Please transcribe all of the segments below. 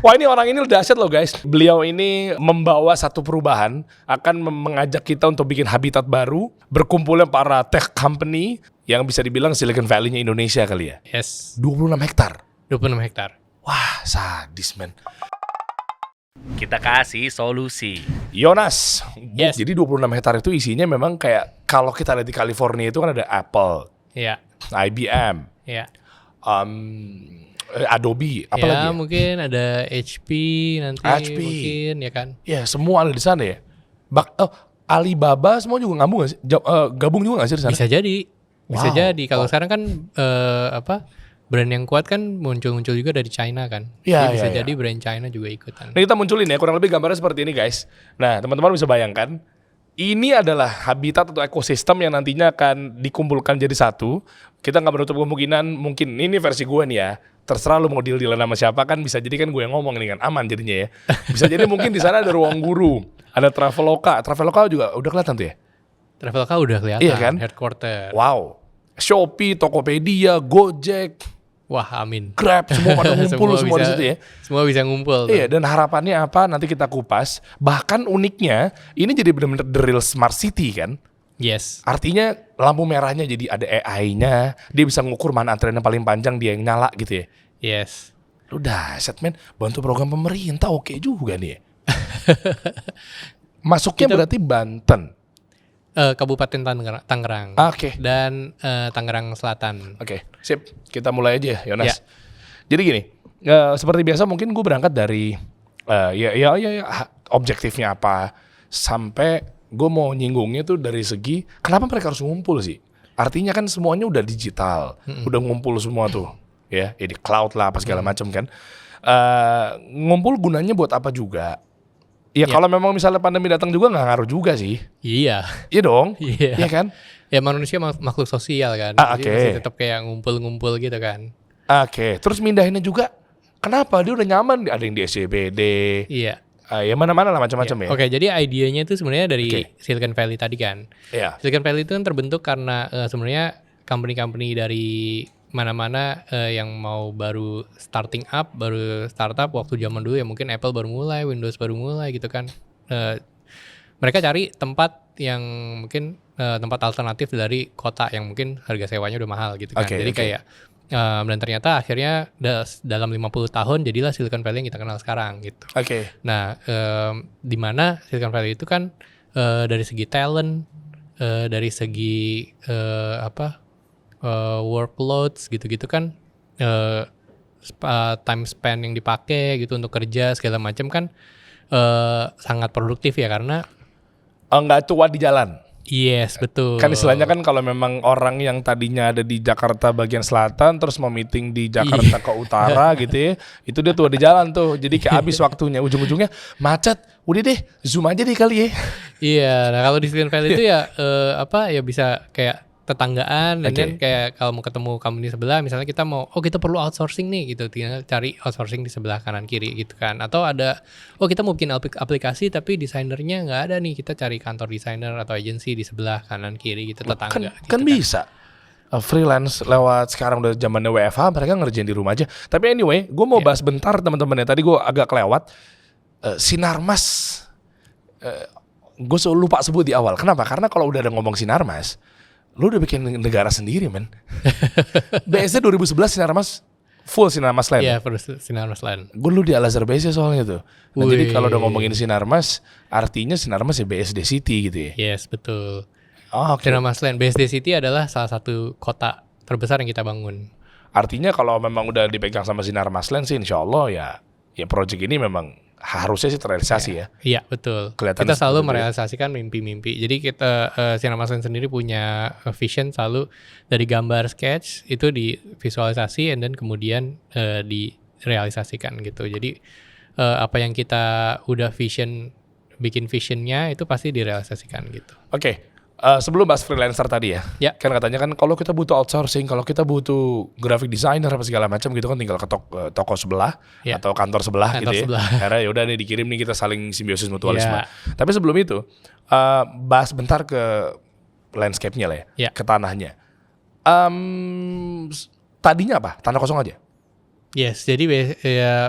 Wah, ini orang ini dahsyat loh guys. Beliau ini membawa satu perubahan, akan mengajak kita untuk bikin habitat baru, berkumpulnya para tech company yang bisa dibilang Silicon Valley-nya Indonesia kali ya. Yes. 26 hektar. 26 hektar. Wah, sadis men. Kita kasih solusi. Yonas, Yes. jadi 26 hektar itu isinya memang kayak kalau kita lihat di California itu kan ada Apple, Iya. IBM, Iya. Adobe, apa lagi? Ya, Ya? mungkin ada HP nanti HP. mungkin ya kan. Ya, semua ada di sana ya. Alibaba semua juga gabung nggak sih? Gabung juga nggak sih di sana? Bisa jadi. Bisa Wow. jadi. Kalau sekarang kan brand yang kuat kan muncul-muncul juga dari China kan. Iya, Jadi bisa iya, jadi brand China juga ikutan. Nah, kita munculin ya, kurang lebih gambarnya seperti ini guys. Nah, teman-teman bisa bayangkan, ini adalah habitat atau ekosistem yang nantinya akan dikumpulkan jadi satu. Kita nggak menutup kemungkinan, mungkin ini versi gue nih ya, terserah lu mau deal-dealan sama siapa kan, bisa jadi kan gue yang ngomong ini kan, aman jadinya ya. Bisa jadi mungkin di sana ada Ruang Guru, ada Traveloka juga udah kelihatan tuh ya. Traveloka udah kelihatan, Iya kan? headquarter. Wow, Shopee, Tokopedia, Gojek, Wah, amin. Grab, semua pada ngumpul semua di bisa- situ ya. Semua bisa ngumpul. Iya, tuh. dan harapannya apa nanti kita kupas. Bahkan uniknya, ini jadi benar-benar the real smart city kan. Yes. Artinya lampu merahnya jadi ada AI-nya, dia bisa ngukur mana antrean yang paling panjang, dia yang nyala gitu ya. Yes. Lu dahsyat men, bantu program pemerintah oke juga nih ya. Masuknya Kita- berarti Banten. Kabupaten Tangerang. Oke. Dan Tangerang Selatan. Oke, sip. Kita mulai aja ya, Yonas. Ya. Jadi gini, seperti biasa mungkin gue berangkat dari objektifnya apa, sampai gue mau nyinggungnya tuh dari segi kenapa mereka harus ngumpul sih? Artinya kan semuanya udah digital, udah ngumpul semua tuh, ya di cloud lah apa segala macam kan. Ngumpul gunanya buat apa juga? Ya kalau memang misalnya pandemi datang juga nggak ngaruh juga sih, Iya. iya dong, Iya. iya kan? Ya manusia makhluk sosial kan. Ah, Jadi oke. masih tetap kayak ngumpul-ngumpul gitu kan. Oke, terus mindahinnya juga kenapa? Dia udah nyaman, ada yang di SCBD, Iya. ya mana-mana lah macam-macam ya. Oke, jadi idenya itu sebenarnya dari Oke. Silicon Valley tadi kan. Iya. Silicon Valley itu kan terbentuk karena sebenarnya company-company dari mana-mana yang mau baru starting up, baru startup waktu zaman dulu ya mungkin Apple baru mulai, Windows baru mulai gitu kan. Mereka cari tempat yang mungkin tempat alternatif dari kota yang mungkin harga sewanya udah mahal gitu kan. Oke, Jadi oke. kayak dan ternyata akhirnya dalam 50 tahun jadilah Silicon Valley yang kita kenal sekarang gitu. Oke. Nah, di mana Silicon Valley itu kan dari segi talent, dari segi workloads gitu-gitu kan, time spend yang dipakai gitu untuk kerja segala macam kan sangat produktif ya karena Nggak tua di jalan. yes betul. Kan istilahnya kan kalau memang orang yang tadinya ada di Jakarta bagian selatan terus mau meeting di Jakarta ke utara gitu ya, itu dia tua di jalan tuh. Jadi kayak habis waktunya, ujung-ujungnya macet. Udah deh, Zoom aja deh kali ya. Iya, nah kalau di Silicon Valley itu ya ya bisa kayak tetanggaan dan Oke. kan kayak kalau mau ketemu company sebelah misalnya kita mau kita perlu outsourcing nih gitu, tinggal cari outsourcing di sebelah kanan kiri gitu kan. Atau ada kita mau bikin aplikasi tapi desainernya nggak ada nih, kita cari kantor desainer atau agency di sebelah kanan kiri gitu, tetangga gitu Kan bisa. Freelance lewat sekarang udah zamannya WFH, mereka ngerjain di rumah aja. Tapi anyway, gue mau bahas bentar teman-teman ya. Tadi gue agak kelewat. Sinarmas, gue selalu lupa sebut di awal. Kenapa? Karena kalau udah ada ngomong Sinarmas, lu udah bikin negara sendiri men. BSD 2011 Sinarmas, full Sinarmas Land. Iya, perlu Sinarmas Land. Gue dulu di Al-Azhar BSD soalnya tuh. Nah, jadi Wih. kalau udah ngomongin Sinarmas, artinya Sinarmas ya BSD City gitu ya. Yes, betul. Oh, oke. Sinarmas Land, BSD City adalah salah satu kota terbesar yang kita bangun. Artinya kalau memang udah dipegang sama Sinarmas Land sih insya Allah ya project ini memang harusnya sih terrealisasi ya. Iya, betul. Kelihatan Kita selalu seperti itu ya. merealisasikan mimpi-mimpi. Jadi kita Sinarmas Land sendiri punya vision selalu dari gambar sketch itu divisualisasi and then kemudian direalisasikan gitu. Jadi apa yang kita udah bikin visionnya itu pasti direalisasikan gitu. Oke. Sebelum bahas freelancer tadi ya, Ya. kan katanya kan kalau kita butuh outsourcing, kalau kita butuh graphic designer apa segala macam gitu kan tinggal ke toko sebelah Ya. atau kantor sebelah Kantor gitu sebelah. ya. Karena yaudah nih dikirim nih, kita saling simbiosis mutualisme. Ya. Tapi sebelum itu bahas bentar ke landscape-nya lah ya, Ya. ke tanahnya. Tadinya apa? Tanah kosong aja. Yes, jadi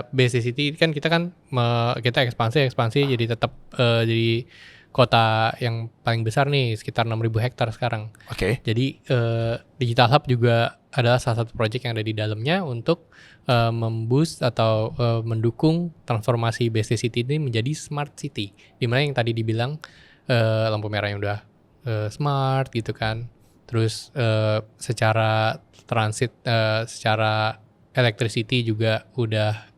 BSD City kan kita ekspansi jadi tetap jadi kota yang paling besar nih, sekitar 6.000 hektar sekarang. Oke. Jadi Digital Hub juga adalah salah satu proyek yang ada di dalamnya untuk memboost atau mendukung transformasi BSD City ini menjadi smart city. Dimana yang tadi dibilang lampu merah yang udah smart gitu kan. Terus secara transit, secara electricity juga udah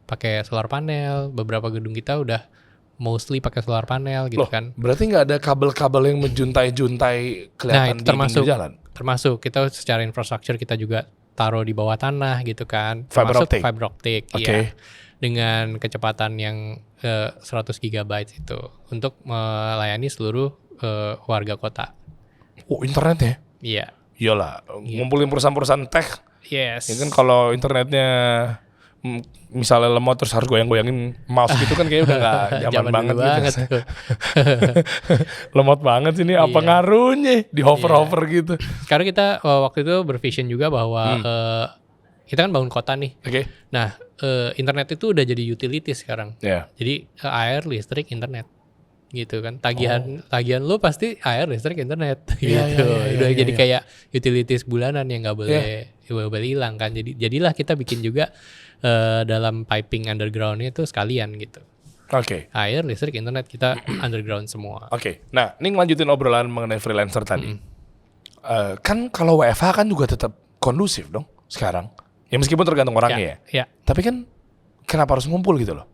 pakai solar panel. Beberapa gedung kita udah mostly pakai solar panel gitu Loh, kan. berarti nggak ada kabel-kabel yang menjuntai-juntai kelihatan itu di pinggir jalan? Termasuk kita secara infrastruktur kita juga taruh di bawah tanah gitu kan. Fiber optic? Fiber optic, Oke. iya. Dengan kecepatan yang 100 GB itu untuk melayani seluruh warga kota. Oh, internet ya? Iya. Iyalah, ngumpulin perusahaan-perusahaan tech. Yes. Ya kan kalau internetnya misalnya lemot terus harus goyang-goyangin mouse gitu kan kayaknya udah gak nyaman banget gitu. tuh. Lemot banget ini apa Iya. ngaruhnya di hover-hover gitu. Sekarang kita waktu itu bervision juga bahwa kita kan bangun kota nih. Oke. Nah, internet itu udah jadi utility sekarang. Ya. Jadi air, listrik, internet gitu kan. Tagihan lu pasti air, listrik, internet gitu. Udah jadi kayak utilities bulanan yang nggak boleh hilang kan. Jadilah kita bikin juga dalam piping underground itu sekalian gitu. Oke. Air, listrik, internet kita underground semua. Oke. Nah, ini ngelanjutin obrolan mengenai freelancer tadi. Kan kalau WFH kan juga tetap kondusif dong sekarang. Ya meskipun tergantung orangnya ya. Ya. Tapi kan kenapa harus ngumpul gitu loh?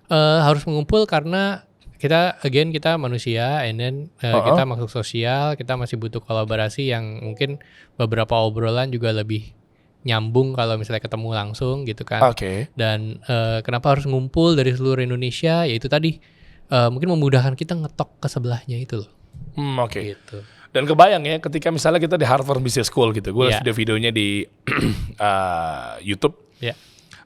Harus mengumpul karena kita manusia, and then kita makhluk sosial, kita masih butuh kolaborasi yang mungkin beberapa obrolan juga lebih nyambung kalau misalnya ketemu langsung gitu kan. Oke. Dan kenapa harus ngumpul dari seluruh Indonesia? Yaitu tadi mungkin memudahkan kita ngetok ke sebelahnya itu loh. Oke. Gitu. Dan kebayang ya ketika misalnya kita di Harvard Business School gitu. Gue lihat video-videonya di YouTube. Ya.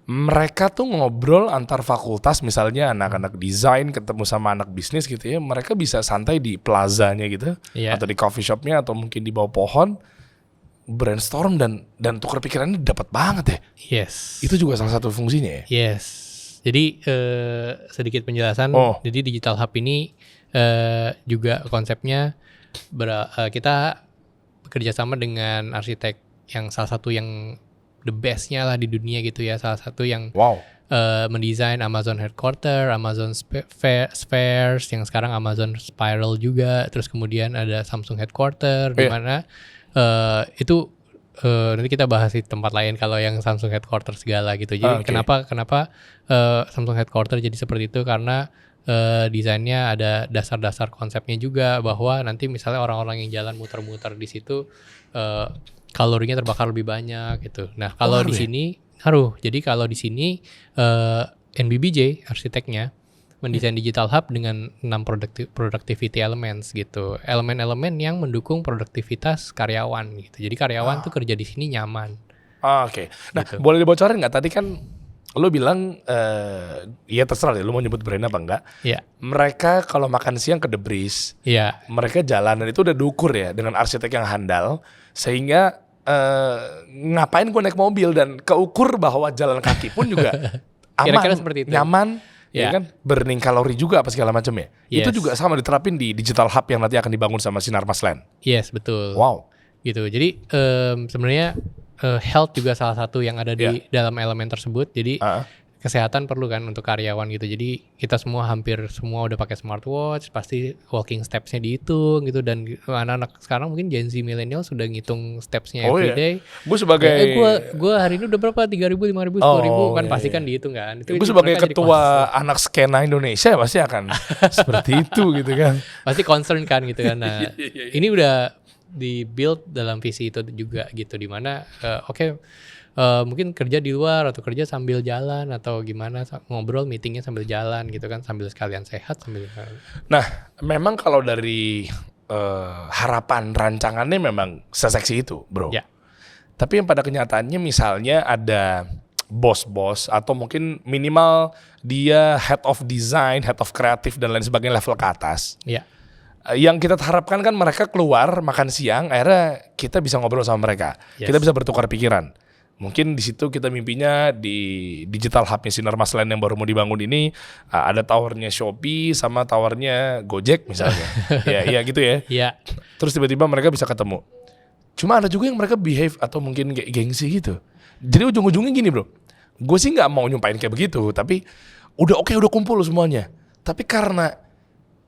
Mereka tuh ngobrol antar fakultas, misalnya anak-anak desain ketemu sama anak bisnis gitu ya, mereka bisa santai di plazanya gitu, atau di coffee shopnya, atau mungkin di bawah pohon, brainstorm dan tukar pikirannya dapat banget ya. Yes. Itu juga salah satu fungsinya ya. Yes. Jadi sedikit penjelasan. Jadi Digital Hub ini juga konsepnya kita bekerja sama dengan arsitek yang salah satu yang the bestnya lah di dunia gitu ya, salah satu yang mendesain Amazon Headquarter, Amazon Spheres, yang sekarang Amazon Spiral juga, terus kemudian ada Samsung Headquarter, di mana itu nanti kita bahas di tempat lain kalau yang Samsung Headquarter segala gitu. Jadi kenapa Samsung Headquarter jadi seperti itu, karena desainnya ada dasar-dasar konsepnya juga, bahwa nanti misalnya orang-orang yang jalan muter-muter di situ kalorinya terbakar lebih banyak gitu. Nah, kalau di sini ngaruh. Jadi kalau di sini NBBJ arsiteknya mendesain Digital Hub dengan 6 productivity elements gitu. Elemen-elemen yang mendukung produktivitas karyawan gitu. Jadi karyawan tuh kerja di sini nyaman. Oke. Nah, boleh dibocorin nggak? Tadi kan lo bilang, ya terserah deh, lo mau nyebut brand apa enggak. Iya. Mereka kalau makan siang ke The Breeze, mereka jalan, dan itu udah diukur ya dengan arsitek yang handal, sehingga ngapain gue naik mobil, dan keukur bahwa jalan kaki pun juga aman, kira-kira seperti itu. nyaman, ya kan, burning kalori juga apa segala macam ya. Itu juga sama diterapin di Digital Hub yang nanti akan dibangun sama Sinarmas Land. Yes, betul. Wow. Gitu. Jadi sebenarnya health juga salah satu yang ada di dalam elemen tersebut. Jadi kesehatan perlu kan untuk karyawan gitu. Jadi kita hampir semua udah pakai smartwatch, pasti walking steps-nya dihitung gitu. Dan anak-anak sekarang mungkin Gen Z millennial sudah ngitung steps-nya everyday. Gue sebagai gue hari ini udah berapa, 3.000, 5.000, 10.000 kan pasti kan dihitung kan. Gue sebagai ketua anak skena Indonesia pasti akan seperti itu gitu kan. Pasti concern kan gitu kan. Nah, ini udah di build dalam visi itu juga gitu, dimana mungkin kerja di luar atau kerja sambil jalan atau gimana, ngobrol meetingnya sambil jalan gitu kan, sambil sekalian sehat sambil. Nah, memang kalau dari harapan rancangannya memang seseksi itu, bro. Ya. Tapi yang pada kenyataannya misalnya ada bos-bos atau mungkin minimal dia head of design, head of kreatif dan lain sebagainya level ke atas. Ya. Yang kita harapkan kan mereka keluar makan siang, akhirnya kita bisa ngobrol sama mereka. Yes. Kita bisa bertukar pikiran. Mungkin di situ kita mimpinya di digital hubnya Sinar Maslen yang baru mau dibangun ini ada towernya Shopee sama towernya Gojek misalnya. ya gitu ya. Iya. Terus tiba-tiba mereka bisa ketemu. Cuma ada juga yang mereka behave atau mungkin kayak gengsi gitu. Jadi ujung-ujungnya gini bro, gue sih nggak mau nyumpain kayak begitu, tapi udah kumpul semuanya. Tapi karena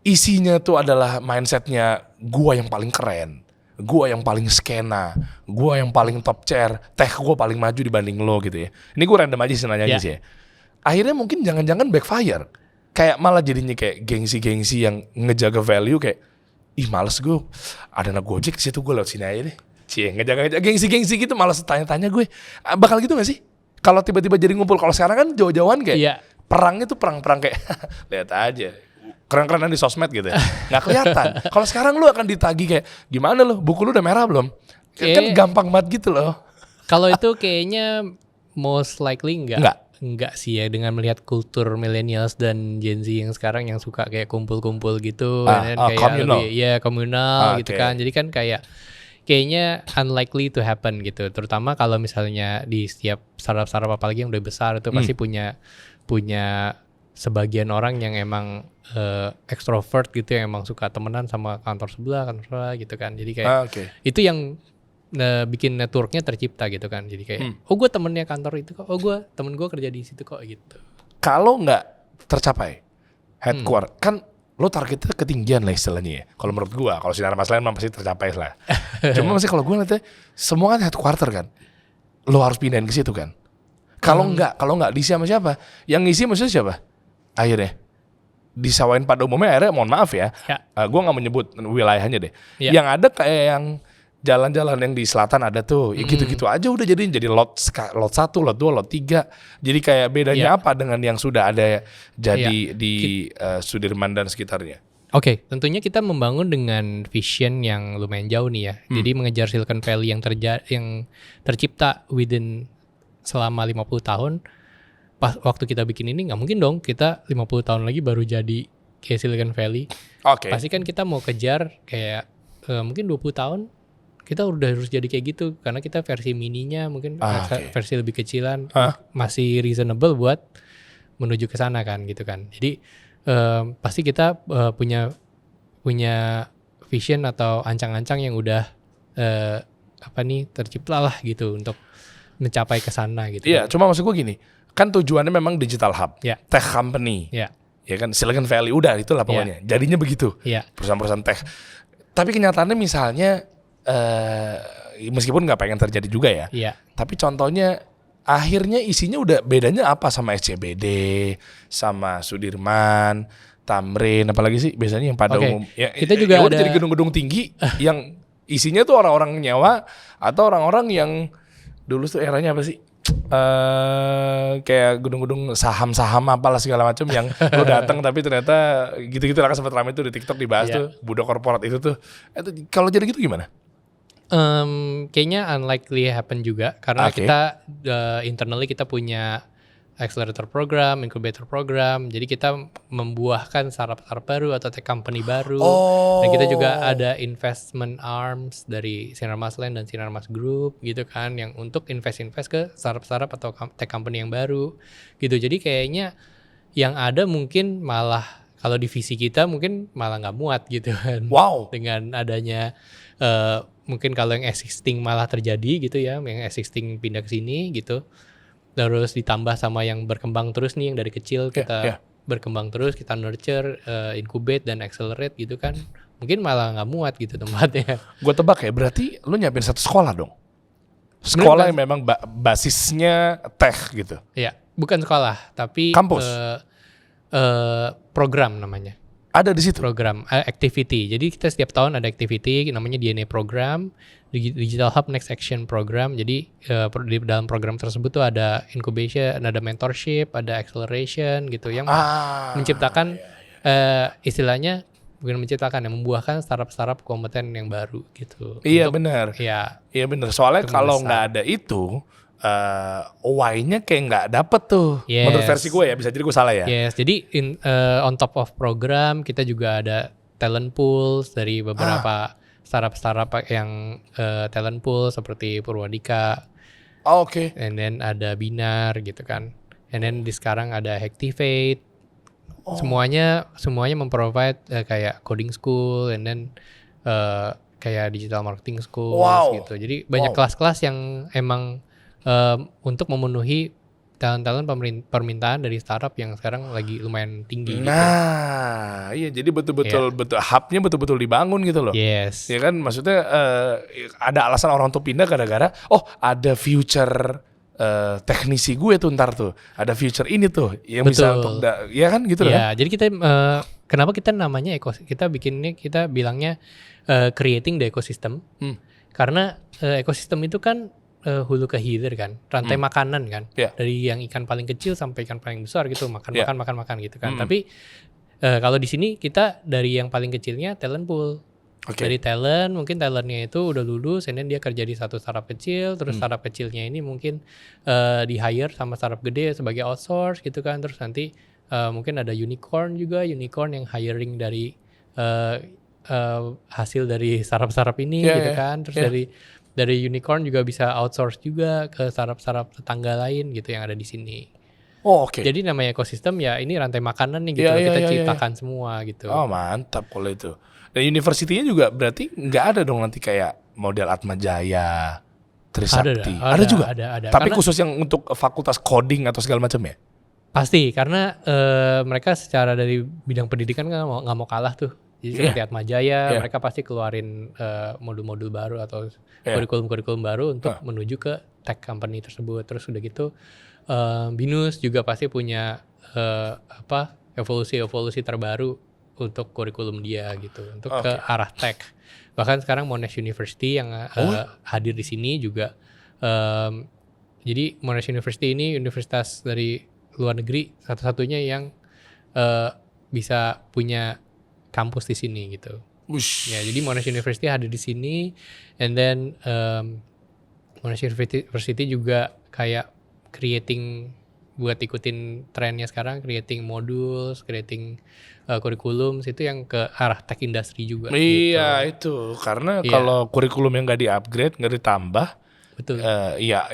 isinya tuh adalah mindsetnya gue yang paling keren, gue yang paling skena, gue yang paling top chair, tech gue paling maju dibanding lo gitu ya. Ini gue random aja sih nanya sih ya. Akhirnya mungkin jangan-jangan backfire. Kayak malah jadinya kayak gengsi-gengsi yang ngejaga value kayak, ih males gue, ada anak Gojek di situ gue lewat sini aja deh. Cie, ngejaga gengsi-gengsi gitu malas tanya-tanya gue. Bakal gitu gak sih? Kalau tiba-tiba jadi ngumpul, kalau sekarang kan jauh-jauhan kayak perangnya tuh perang-perang kayak lihat aja. Keren-kerenan di sosmed gitu ya. Gak kelihatan. Kalau sekarang lu akan ditagi kayak gimana lu? Buku lu udah merah belum? Kan gampang banget gitu loh. Kalau itu kayaknya most likely enggak sih ya, dengan melihat kultur millennials dan Gen Z yang sekarang yang suka kayak kumpul-kumpul gitu kayak communal. lebih komunal gitu kan. Jadi kan kayaknya unlikely to happen gitu. Terutama kalau misalnya di setiap startup apalagi yang udah besar itu pasti punya sebagian orang yang emang extrovert gitu, yang emang suka temenan sama kantor sebelah gitu kan. Jadi kayak itu yang bikin networknya tercipta gitu kan. Jadi kayak gue temennya kantor itu kok, gue temen gue kerja di situ kok gitu. Kalau nggak tercapai headquarter kan lo targetnya ketinggian lah istilahnya ya. Kalau menurut gue, kalau Sinar Maslen pasti tercapai lah. Cuma masih kalau gue nanti semua kan headquarter kan, lo harus pindahin ke situ kan. Kalau nggak diisi sama siapa? Yang ngisi maksudnya siapa? Akhirnya disawain pada umumnya, akhirnya mohon maaf ya. Gue nggak menyebut wilayahnya deh. Yang ada kayak yang jalan-jalan yang di selatan ada tuh, ya gitu-gitu aja udah jadi lot 1, lot 2, lot 3. Jadi kayak bedanya apa dengan yang sudah ada jadi di Sudirman dan sekitarnya? Oke, tentunya kita membangun dengan vision yang lumayan jauh nih ya. Jadi mengejar Silicon Valley yang tercipta within selama 50 tahun. Pas waktu kita bikin ini nggak mungkin dong kita 50 tahun lagi baru jadi kayak Silicon Valley. Pasti kan kita mau kejar kayak mungkin 20 tahun kita udah harus jadi kayak gitu, karena kita versi mininya mungkin versi lebih kecilan masih reasonable buat menuju ke sana kan gitu kan. Jadi pasti kita punya vision atau ancang-ancang yang udah tercipta lah gitu untuk mencapai ke sana gitu. Iya, cuma maksud gue gini, kan tujuannya memang digital hub, tech company, ya kan Silicon Valley, udah itulah pokoknya. Jadinya begitu, perusahaan-perusahaan tech. Tapi kenyataannya misalnya meskipun nggak pengen terjadi juga ya, tapi contohnya akhirnya isinya udah bedanya apa sama SCBD, sama Sudirman, Tamrin, apalagi sih biasanya yang pada umum. Kita juga ada jadi gedung-gedung tinggi yang isinya tuh orang-orang nyewa atau orang-orang yang dulu tuh eranya apa sih? Kayak gedung-gedung saham-saham apalah segala macam yang lo datang tapi ternyata gitu-gitu lah, kan sempat ramai tuh di TikTok dibahas tuh budak korporat itu tuh. Kalau jadi gitu gimana? Kayaknya unlikely happen juga karena kita internally kita punya accelerator program, incubator program. Jadi kita membuahkan startup baru atau tech company baru. Dan kita juga ada investment arms dari Sinar Maslen dan Sinar Mas Group gitu kan, yang untuk invest ke startup atau tech company yang baru gitu. Jadi kayaknya yang ada mungkin malah kalau di visi kita mungkin malah nggak muat gitu kan. Dengan adanya mungkin kalau yang existing malah terjadi gitu ya, yang existing pindah ke sini gitu. Terus ditambah sama yang berkembang terus nih, yang dari kecil kita berkembang terus, kita nurture, incubate dan accelerate gitu kan. Mungkin malah nggak muat gitu tempatnya. Gue tebak ya, berarti lu nyiapin satu sekolah dong. Sekolah yang memang basisnya tech gitu. Iya, bukan sekolah, tapi kampus. Program namanya. Ada di situ. Program activity. Jadi kita setiap tahun ada activity namanya DNA program, Digital Hub Next Action program. Jadi di dalam program tersebut tuh ada incubation, ada mentorship, ada acceleration gitu yang menciptakan istilahnya bukan menciptakan, yang membuahkan startup kompeten yang baru gitu. Iya benar. Iya benar. Soalnya kalau nggak ada itu why-nya kayak nggak dapet tuh. Menurut versi gue ya, bisa jadi gue salah ya. Jadi on top of program kita juga ada talent pools dari beberapa startup yang talent pool seperti Purwadika, Oke. and then ada Binar gitu kan, and then di sekarang ada Hacktivate. Semuanya memprovide kayak coding school, and then kayak digital marketing school Wow. gitu. Jadi banyak Wow. kelas-kelas yang emang untuk memenuhi talent-talent permintaan dari startup yang sekarang lagi lumayan tinggi gitu. Nah, iya jadi betul hubnya betul-betul dibangun gitu loh. Yes. Ya kan, maksudnya ada alasan orang untuk pindah gara-gara ada future teknisi gue tuh ntar tuh, ada future ini tuh yang bisa Betul. untuk ya kan gitu loh. Ya, jadi kita kenapa kita namanya kita bilangnya creating the ecosystem. Karena ekosistem itu kan hulu ke hilir kan, rantai makanan kan. Yeah. Dari yang ikan paling kecil sampai ikan paling besar gitu, makan gitu kan. Mm. Tapi kalau di sini kita dari yang paling kecilnya talent pool. Oke. Dari talent, mungkin talentnya itu udah lulus, and then dia kerja di satu startup kecil, terus startup kecilnya ini mungkin di hire sama startup gede sebagai outsource gitu kan, terus nanti mungkin ada unicorn yang hiring dari hasil dari startup ini Yeah, gitu yeah, kan, terus yeah. dari unicorn juga bisa outsource juga ke startup tetangga lain gitu yang ada di sini. Oh, oke. Jadi namanya ekosistem ya ini rantai makanan nih gitu, Yeah, kita yeah, yeah, ciptakan semua gitu. Oh, mantap kalau itu. Dan universitinya juga berarti nggak ada dong nanti kayak model Atma Jaya, Trisakti. Ada juga. Ada. Tapi Karena khusus yang untuk fakultas coding atau segala macam ya? pasti karena mereka secara dari bidang pendidikan nggak mau kalah tuh. Jadi seperti Atma Jaya, mereka pasti keluarin modul-modul baru atau kurikulum-kurikulum baru untuk menuju ke tech company tersebut. Terus udah gitu Binus juga pasti punya evolusi terbaru untuk kurikulum dia gitu, untuk ke arah tech. Bahkan sekarang Monash University yang hadir di sini juga. Jadi Monash University ini universitas dari luar negeri satu-satunya yang bisa punya kampus di sini gitu. Wush. Ya, jadi Monash University hadir di sini, and then Monash University juga kayak creating buat ikutin trennya sekarang, creating modules, creating kurikulum, itu yang ke arah tech industry juga. Iya gitu. itu karena Iya. kalau kurikulum yang nggak di-upgrade, nggak ditambah, Betul. iya,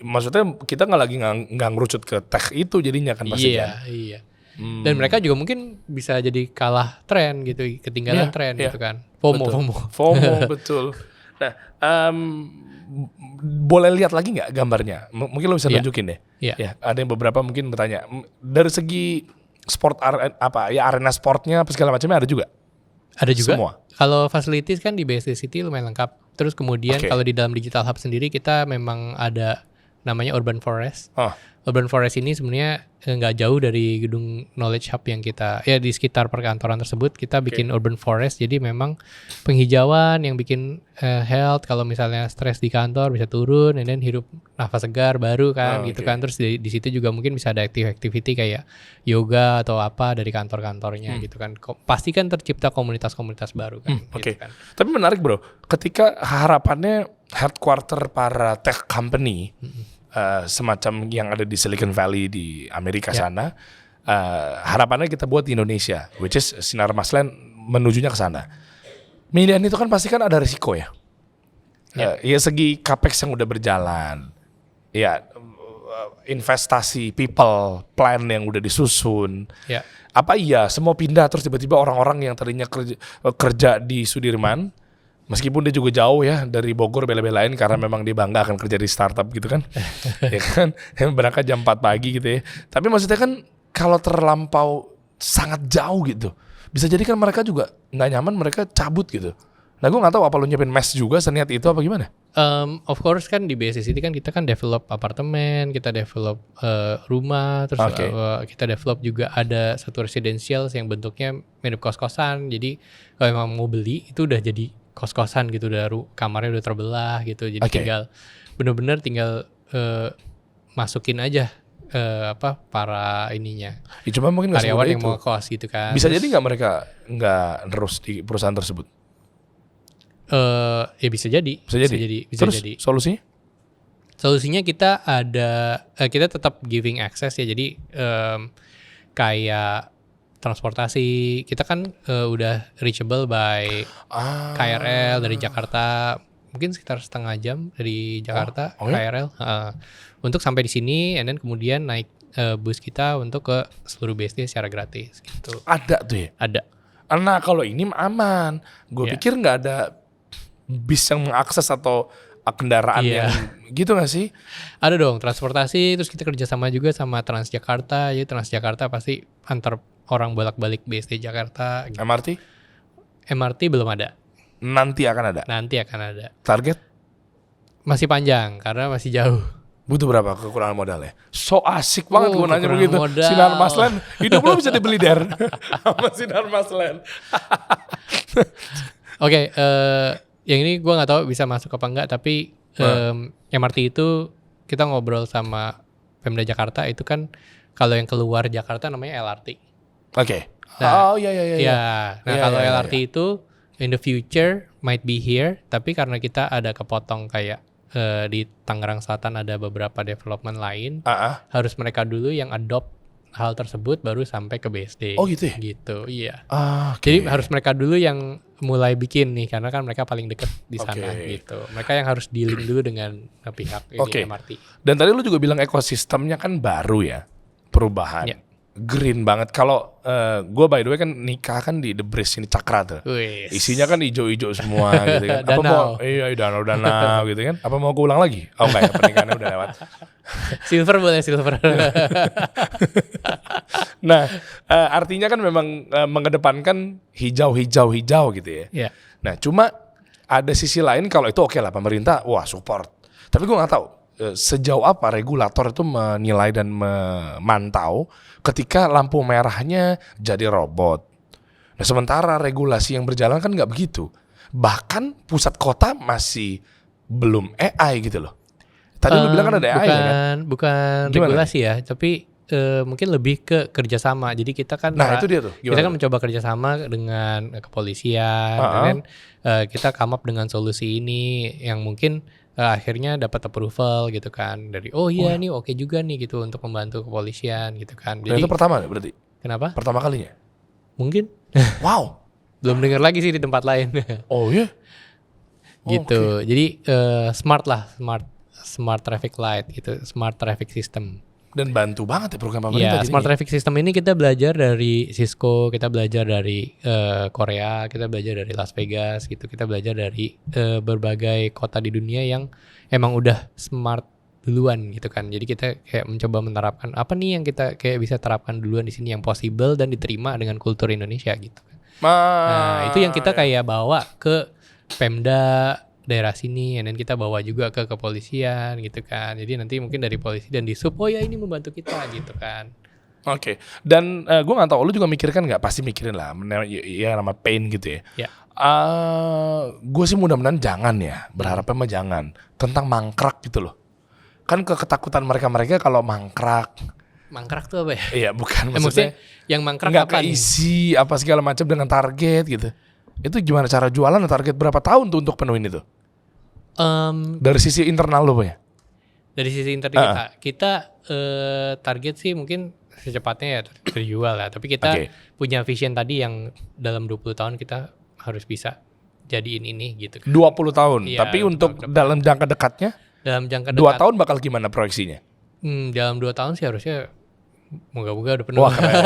maksudnya kita nggak ngerucut ke tech itu jadinya kan pasti kan. Iya. Dan mereka juga mungkin bisa jadi kalah tren gitu, ketinggalan Iya, tren iya. gitu kan. FOMO. FOMO betul. Nah, boleh lihat lagi nggak gambarnya? Mungkin lo bisa Iya. tunjukin deh. Iya. Ya, ada yang beberapa mungkin bertanya dari segi sport arena sportnya apa segala macamnya ada juga. Ada juga. Semua. Kalau facilities kan di BSD City lumayan lengkap. Terus kemudian Oke. kalau di dalam Digital Hub sendiri kita memang ada namanya Urban Forest. Oh, Urban Forest ini sebenarnya nggak jauh dari gedung Knowledge Hub yang kita, ya di sekitar perkantoran tersebut kita bikin Urban Forest. Jadi memang penghijauan yang bikin health, kalau misalnya stres di kantor bisa turun, and then hirup nafas segar baru kan gitu kan. Terus di situ juga mungkin bisa ada activity kayak yoga atau apa dari kantor-kantornya gitu kan. Pasti kan tercipta komunitas-komunitas baru kan. Oke. Gitu kan. Tapi menarik bro, ketika harapannya headquarter para tech company semacam yang ada di Silicon Valley di Amerika sana, harapannya kita buat di Indonesia, which is Sinar Maslen menujunya ke sana. Milihan itu kan pasti kan ada risiko ya. Ya segi capex yang udah berjalan, ya investasi people plan yang udah disusun. Ya. Apa iya semua pindah terus tiba-tiba orang-orang yang tadinya kerja di Sudirman, meskipun dia juga jauh ya dari Bogor bela-belain karena memang dia bangga akan kerja di startup gitu kan. Ya kan, yang berangkat jam 4 pagi gitu ya. Tapi maksudnya kan kalau terlampau sangat jauh gitu, bisa jadi kan mereka juga nggak nyaman, mereka cabut gitu. Nah gue nggak tahu apa lo nyiapin mes juga seniat itu apa gimana? Of course kan di BSD City kan kita kan develop apartemen, kita develop rumah, terus kita develop juga ada satu residential yang bentuknya mirip kos-kosan. Jadi kalau emang mau beli itu udah jadi kos-kosan gitu, udah kamarnya udah terbelah gitu. Jadi bener-bener tinggal masukin aja para ininya. Ya, cuma mungkin nggak karyawan semudah yang itu. mau kos gitu kan. Bisa jadi nggak mereka nggak terus di perusahaan tersebut? Ya bisa jadi. Bisa Terus jadi. solusinya? Solusinya kita kita tetap giving access ya. Jadi kayak transportasi kita kan udah reachable by KRL dari Jakarta, mungkin sekitar setengah jam dari Jakarta Oh ya? KRL untuk sampai di sini, and then kemudian naik bus kita untuk ke seluruh BSD secara gratis gitu. Ada tuh ya? Ada. Nah kalau ini aman. Gue Iya. pikir nggak ada bis yang mengakses atau kendaraan Iya. yang gitu gak sih? Ada dong transportasi, terus kita kerjasama juga sama Transjakarta. Jadi Transjakarta pasti antar orang bolak-balik BSD Jakarta. Gitu. MRT? MRT belum ada, Nanti akan ada. nanti akan ada. Target? Masih panjang karena masih jauh. Butuh berapa kekurangan modalnya? So asik banget gue nanya kekurangan begitu. modal. Sinar Maslen, hidup lu bisa dibeli der. Sama Sinar Maslen. Oke, yang ini gue nggak tahu bisa masuk apa enggak, tapi MRT itu kita ngobrol sama Pemda Jakarta itu kan kalau yang keluar Jakarta namanya LRT. Oke. Nah, Oh iya. Ya, nah Iya, kalau iya, LRT itu in the future might be here, tapi karena kita ada kepotong kayak di Tangerang Selatan ada beberapa development lain, harus mereka dulu yang adopt hal tersebut baru sampai ke BSD. Oh gitu ya? Gitu, iya. Oke. Jadi harus mereka dulu yang mulai bikin nih, karena kan mereka paling deket di sana Oke. gitu. Mereka yang harus dealing dulu dengan pihak ini Oke. MRT. Dan tadi lu juga bilang ekosistemnya kan baru ya, perubahan. Iya. Green banget. Kalau gue by the way kan nikah kan di The Breeze ini Cakra tuh. Wis. Isinya kan hijau-hijau semua gitu kan. Apa Danau. mau danau gitu kan. Apa mau gue ulang lagi? Oh enggak ya, pernikahannya udah lewat. Silver boleh silver. Nah, artinya kan memang mengedepankan hijau gitu ya. Iya. Nah, cuma ada sisi lain kalau itu oke lah pemerintah, wah support. Tapi gue nggak tahu sejauh apa regulator itu menilai dan memantau ketika lampu merahnya jadi robot. Nah, sementara regulasi yang berjalan kan nggak begitu. Bahkan pusat kota masih belum AI gitu loh. Tadi lu bilang kan ada AI ya kan? Bukan Gimana regulasi ya, tapi mungkin lebih ke kerjasama. Jadi kita kan Nah, itu dia tuh. kita Gimana kan mencoba kerjasama dengan kepolisian, dan kita come up dengan solusi ini yang mungkin akhirnya dapat approval gitu kan dari ini oke juga nih gitu untuk membantu kepolisian gitu kan. Dan Jadi itu pertama berarti? kenapa? Pertama kalinya? Mungkin Wow. belum dengar lagi sih di tempat lain. Oh iya? Gitu. Jadi smart traffic light gitu, smart traffic system. Dan bantu banget ya program pemerintah Ya, smart jadinya. traffic system ini kita belajar dari Cisco, kita belajar dari Korea, kita belajar dari Las Vegas gitu, kita belajar dari berbagai kota di dunia yang emang udah smart duluan gitu kan. Jadi kita kayak mencoba menerapkan apa nih yang kita kayak bisa terapkan duluan di sini yang possible dan diterima dengan kultur Indonesia gitu. Nah, itu yang kita kayak bawa ke Pemda daerah sini, dan kita bawa juga ke kepolisian gitu kan. Jadi nanti mungkin dari polisi dan di sub, ini membantu kita gitu kan. Oke. Dan gue nggak tahu, lu juga mikirkan nggak? Pasti mikirin lah. Ya nama pain gitu ya. Ya. Gue sih mudah-mudahan jangan ya. Berharapnya mah jangan. Tentang mangkrak gitu loh. Kan ketakutan mereka kalau mangkrak. Mangkrak tuh apa ya? Iya bukan Maksudnya maksudnya. yang mangkrak Nggak apa nih? keisi apa segala macam dengan target gitu. Itu gimana cara jualan? Target berapa tahun tuh untuk penuhin itu? Dari sisi internal lo ya? Dari sisi internal kita target sih mungkin secepatnya ya terjual ya. Tapi kita punya vision tadi yang dalam 20 tahun kita harus bisa jadiin ini gitu kan. 20 tahun. Iya, Tapi untuk tahun dalam jangka dekatnya, dalam jangka 2 dekat tahun bakal gimana proyeksinya? dalam 2 tahun sih harusnya moga-moga udah penuh. Wah keren.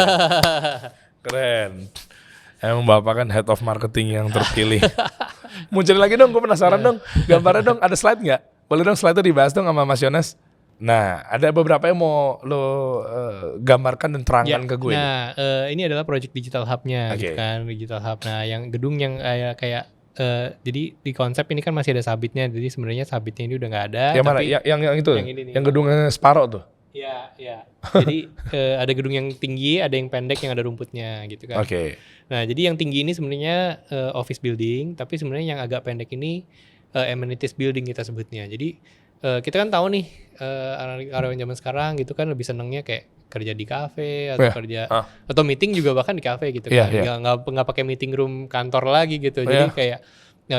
Keren. Emang Bapak kan head of marketing yang terpilih. Muncul lagi dong, gue penasaran dong. Gambarnya dong, ada slide nggak? Boleh dong slide itu dibahas dong sama Mas Yones. Nah, ada beberapa yang mau lo gambarkan dan terangkan ke gue. Nah, ini adalah project digital hub-nya gitu Oke. kan, digital hub. Nah, yang gedung yang kayak jadi di konsep ini kan masih ada sabitnya. Jadi sebenarnya sabitnya ini udah nggak ada. Yang mana? tapi Yang itu? yang ini nih. Yang gedungnya separoh tuh? Iya. Jadi ada gedung yang tinggi, ada yang pendek, yang ada rumputnya gitu kan. Oke. Nah, jadi yang tinggi ini sebenarnya office building, tapi sebenarnya yang agak pendek ini amenities building kita sebutnya. Jadi kita kan tahu nih karyawan zaman sekarang gitu kan lebih senengnya kayak kerja di kafe atau kerja atau meeting juga bahkan di kafe gitu kan. Nggak pakai meeting room kantor lagi gitu. Jadi kayak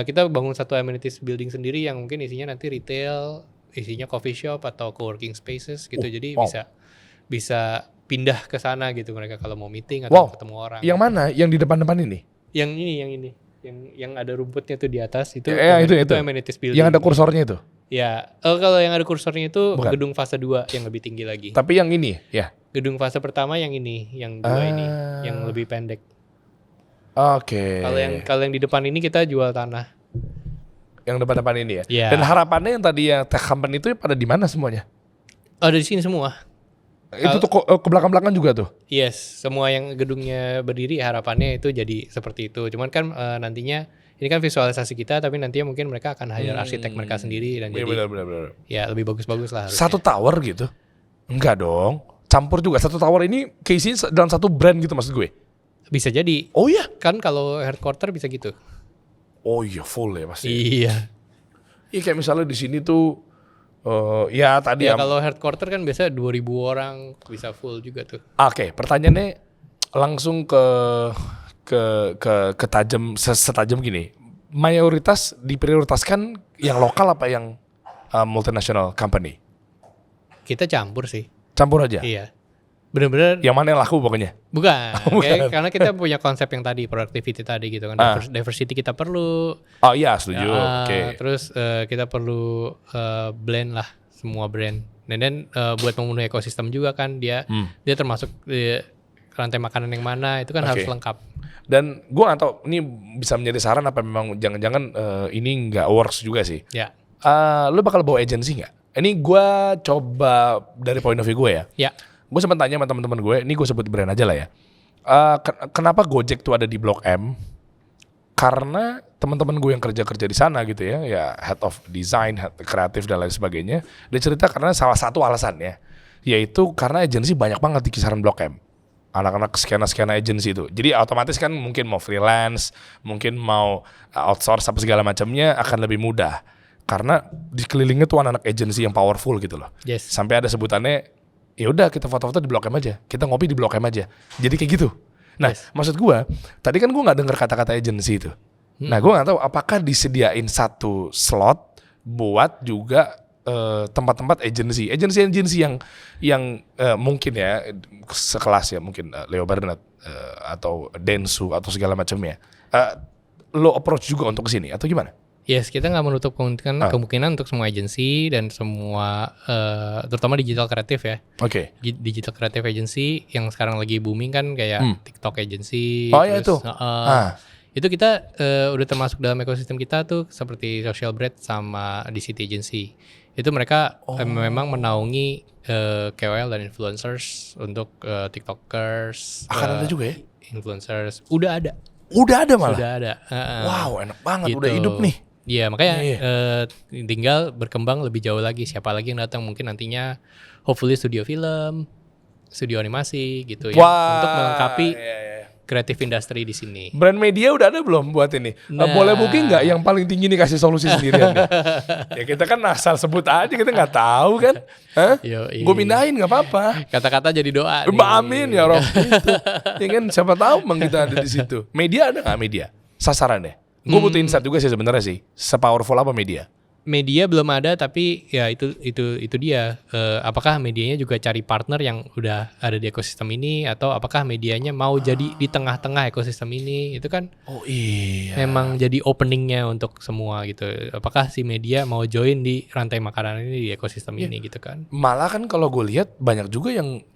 kita bangun satu amenities building sendiri yang mungkin isinya nanti retail, isinya coffee shop atau co-working spaces gitu. Jadi bisa pindah ke sana gitu mereka kalau mau meeting atau ketemu orang. Yang mana? Yang di depan-depan ini? Yang ini. yang ada rumputnya tuh di atas itu. Itu. Amenities building. Yang ada kursornya itu. Ya, kalau yang ada kursornya itu Bukan. gedung fase 2 yang lebih tinggi lagi. Tapi yang ini ya. Gedung fase pertama yang ini, yang 2 ini, yang lebih pendek. Oke. Kalau yang di depan ini kita jual tanah. Yang depan-depan ini ya. Iya. Dan harapannya yang tadi yang tech company itu pada di mana semuanya? Ada di sini semua. Itu tuh ke belakang-belakang juga tuh. Yes, semua yang gedungnya berdiri harapannya itu jadi seperti itu. Cuman kan nantinya ini kan visualisasi kita, tapi nantinya mungkin mereka akan hire arsitek mereka sendiri dan Iya jadi benar. ya lebih bagus-bagus lah harusnya. Satu tower gitu? Enggak dong. Campur juga. Satu tower ini keisinya dalam satu brand gitu maksud gue. Bisa jadi. Oh iya. Kan kalau headquarter bisa gitu. Oh iya full ya pasti. Iya. Iya kayak misalnya di sini tuh ya tadi Ya kalau headquarter kan biasa 2.000 orang bisa full juga tuh. Oke, pertanyaannya langsung ke tajam setajam gini. Mayoritas diprioritaskan yang lokal apa yang multinational company? Kita campur sih. Campur aja. Iya. Bener-bener Yang mana yang laku pokoknya? bukan. Karena kita punya konsep yang tadi, productivity tadi gitu kan. Diversity kita perlu. Oh iya setuju. Oke. Terus kita perlu blend lah semua brand. Dan then buat memenuhi ekosistem juga kan dia termasuk rantai makanan yang mana itu kan harus lengkap. Dan gue nggak tahu ini bisa menjadi saran apa memang jangan-jangan ini nggak works juga sih. Ya. Lu bakal bawa agency nggak? Ini gue coba dari point of view gue ya. Ya. Gue sempat tanya sama teman-teman gue, ini gue sebut brand aja lah ya. Kenapa Gojek tuh ada di Blok M? Karena teman-teman gue yang kerja di sana gitu ya head of design, head kreatif dan lain sebagainya, dia cerita karena salah satu alasannya, yaitu karena agensi banyak banget di kisaran Blok M. Anak-anak skena agensi itu. Jadi otomatis kan mungkin mau freelance, mungkin mau outsource apa segala macamnya akan lebih mudah. Karena dikelilingnya tuh anak-anak agensi yang powerful gitu loh. Yes. Sampai ada sebutannya, ya udah kita foto-foto di Blok M aja, kita ngopi di Blok M aja. Jadi kayak gitu. Nah, maksud gue, tadi kan gue nggak dengar kata-kata agency itu. Nah, gue nggak tahu apakah disediain satu slot buat juga tempat-tempat agency yang mungkin ya sekelas ya mungkin Leo Burnett atau Densu atau segala macamnya. Lo approach juga untuk kesini atau gimana? Yes, kita nggak menutup kemungkinan untuk semua agensi dan semua terutama digital kreatif ya. Oke. Digital kreatif agency yang sekarang lagi booming kan kayak TikTok agency. Oh ya itu. Itu kita udah termasuk dalam ekosistem kita tuh seperti Social Bread sama DCT Agency. Itu mereka memang menaungi KOL dan influencers untuk TikTokers. Akan ada juga ya? Influencers. Udah ada malah. Sudah ada. Wow, enak banget gitu. Udah hidup nih. Iya makanya tinggal berkembang lebih jauh lagi. Siapa lagi yang datang mungkin nantinya hopefully studio film, studio animasi gitu ya untuk melengkapi kreatif industri di sini. Brand media udah ada belum buat ini? Boleh booking nggak yang paling tinggi nih kasih solusi sendirian nih? Ya kita kan asal sebut aja, kita nggak tahu kan? Gue pindahin nggak apa-apa. Kata-kata jadi doa. Amin ya Rob. Gitu. Ya kan siapa tahu emang kita ada di situ. Media ada nggak media? Sasarannya? Gue butuh insight juga sih sebenarnya sih. Sepowerful apa media? Media belum ada tapi ya itu dia. Apakah medianya juga cari partner yang udah ada di ekosistem ini atau apakah medianya mau jadi di tengah-tengah ekosistem ini? Itu kan memang jadi openingnya untuk semua gitu. Apakah si media mau join di rantai makanan ini di ekosistem ini gitu kan? Malah kan kalau gue lihat banyak juga yang